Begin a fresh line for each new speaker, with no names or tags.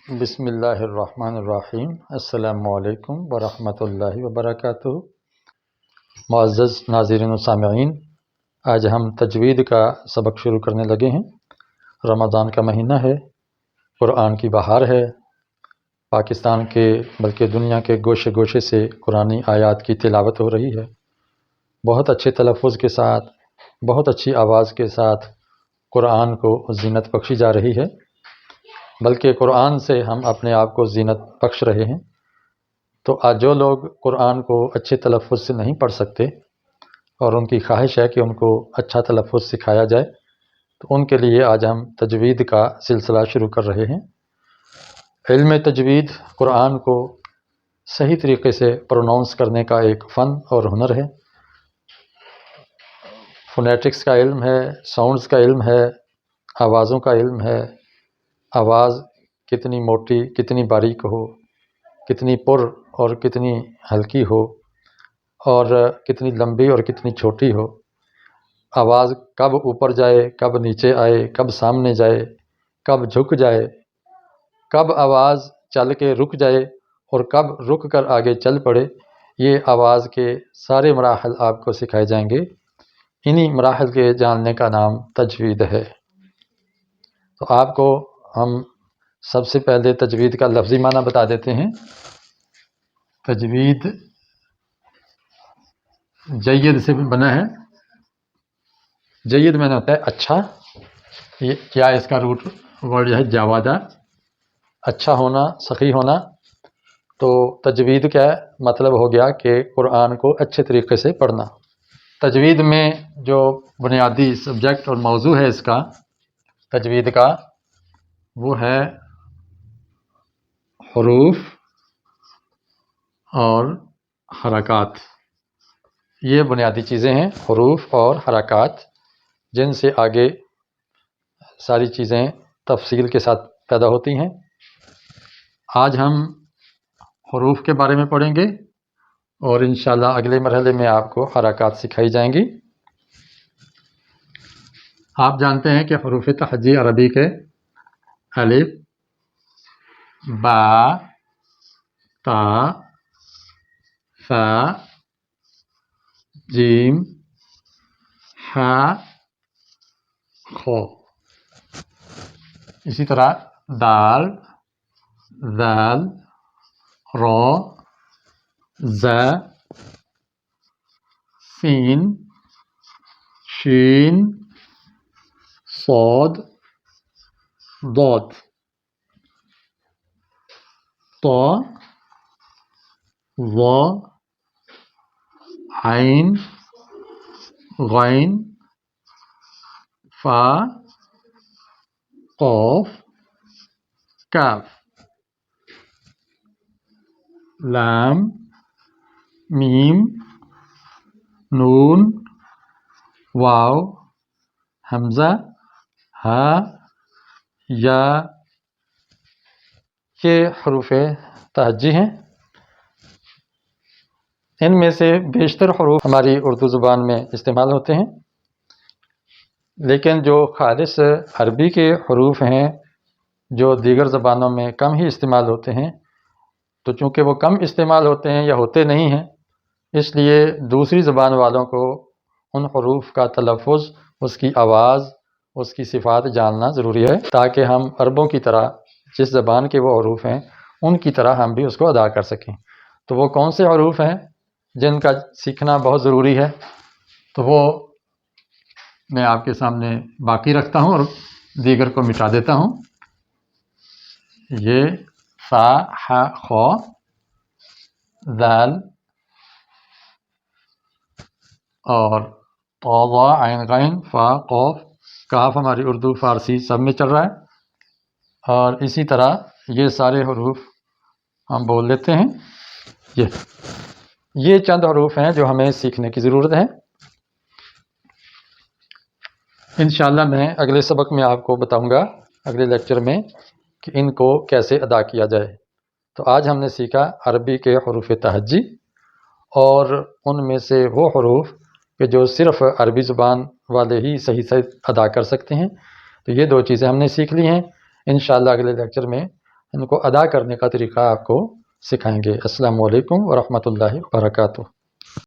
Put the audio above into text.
بسم اللہ الرحمن الرحیم۔ السلام علیکم ورحمۃ اللہ وبرکاتہ۔ معزز ناظرین و سامعین، آج ہم تجوید کا سبق شروع کرنے لگے ہیں۔ رمضان کا مہینہ ہے، قرآن کی بہار ہے۔ پاکستان کے بلکہ دنیا کے گوشے گوشے سے قرآنی آیات کی تلاوت ہو رہی ہے۔ بہت اچھے تلفظ کے ساتھ، بہت اچھی آواز کے ساتھ قرآن کو زینت بخشی جا رہی ہے، بلکہ قرآن سے ہم اپنے آپ کو زینت بخش رہے ہیں۔ تو آج جو لوگ قرآن کو اچھے تلفظ سے نہیں پڑھ سکتے اور ان کی خواہش ہے کہ ان کو اچھا تلفظ سکھایا جائے، تو ان کے لیے آج ہم تجوید کا سلسلہ شروع کر رہے ہیں۔ علم تجوید قرآن کو صحیح طریقے سے پروناؤنس کرنے کا ایک فن اور ہنر ہے۔ فونیٹکس کا علم ہے، ساؤنڈز کا علم ہے، آوازوں کا علم ہے۔ آواز کتنی موٹی، کتنی باریک ہو، کتنی پر اور کتنی ہلکی ہو، اور کتنی لمبی اور کتنی چھوٹی ہو۔ آواز کب اوپر جائے، کب نیچے آئے، کب سامنے جائے، کب جھک جائے، کب آواز چل کے رک جائے اور کب رک کر آگے چل پڑے، یہ آواز کے سارے مراحل آپ کو سکھائے جائیں گے۔ انہی مراحل کے جاننے کا نام تجوید ہے۔ تو آپ کو ہم سب سے پہلے تجوید کا لفظی معنی بتا دیتے ہیں۔ تجوید جید سے بنا ہے۔ جید میں ہوتا ہے اچھا، یہ کیا اس کا روٹ ورڈ ہے جاوادہ، اچھا ہونا، سخی ہونا۔ تو تجوید کیا ہے؟ مطلب ہو گیا کہ قرآن کو اچھے طریقے سے پڑھنا۔ تجوید میں جو بنیادی سبجیکٹ اور موضوع ہے اس کا، تجوید کا، وہ ہے حروف اور حرکات۔ یہ بنیادی چیزیں ہیں، حروف اور حرکات، جن سے آگے ساری چیزیں تفصیل کے ساتھ پیدا ہوتی ہیں۔ آج ہم حروف کے بارے میں پڑھیں گے اور انشاءاللہ اگلے مرحلے میں آپ کو حرکات سکھائی جائیں گی۔ آپ جانتے ہیں کہ حروف تہجی عربی کے الف، با، تا، ثا، جیم، ح، خ۔ اسی طرح دال، ذال، را، ز، سین، شین، صاد، ضاد، طا، ظا، عین، غین، فا، قاف، کاف، لام، میم، نون، واو، حمزہ، ہا، یا۔ یہ حروف تہجی ہیں۔ ان میں سے بیشتر حروف ہماری اردو زبان میں استعمال ہوتے ہیں، لیکن جو خالص عربی کے حروف ہیں جو دیگر زبانوں میں کم ہی استعمال ہوتے ہیں، تو چونکہ وہ کم استعمال ہوتے ہیں یا ہوتے نہیں ہیں، اس لیے دوسری زبان والوں کو ان حروف کا تلفظ، اس کی آواز، اس کی صفات جاننا ضروری ہے، تاکہ ہم عربوں کی طرح جس زبان کے وہ حروف ہیں ان کی طرح ہم بھی اس کو ادا کر سکیں۔ تو وہ کون سے حروف ہیں جن کا سیکھنا بہت ضروری ہے؟ تو وہ میں آپ کے سامنے باقی رکھتا ہوں اور دیگر کو مٹا دیتا ہوں۔ یہ فا، ح، خ، ذال اور طا، ظا، عین، غین، فا، قاف، کاف ہماری اردو، فارسی سب میں چل رہا ہے۔ اور اسی طرح یہ سارے حروف ہم بول لیتے ہیں۔ یہ چند حروف ہیں جو ہمیں سیکھنے کی ضرورت ہے۔ انشاءاللہ میں اگلے سبق میں آپ کو بتاؤں گا، اگلے لیکچر میں، کہ ان کو کیسے ادا کیا جائے۔ تو آج ہم نے سیکھا عربی کے حروف تہجی، اور ان میں سے وہ حروف کہ جو صرف عربی زبان والے ہی صحیح سے ادا کر سکتے ہیں۔ تو یہ دو چیزیں ہم نے سیکھ لی ہیں۔ انشاءاللہ اگلے لیکچر میں ان کو ادا کرنے کا طریقہ آپ کو سکھائیں گے۔ السلام علیکم ورحمۃ اللہ وبرکاتہ۔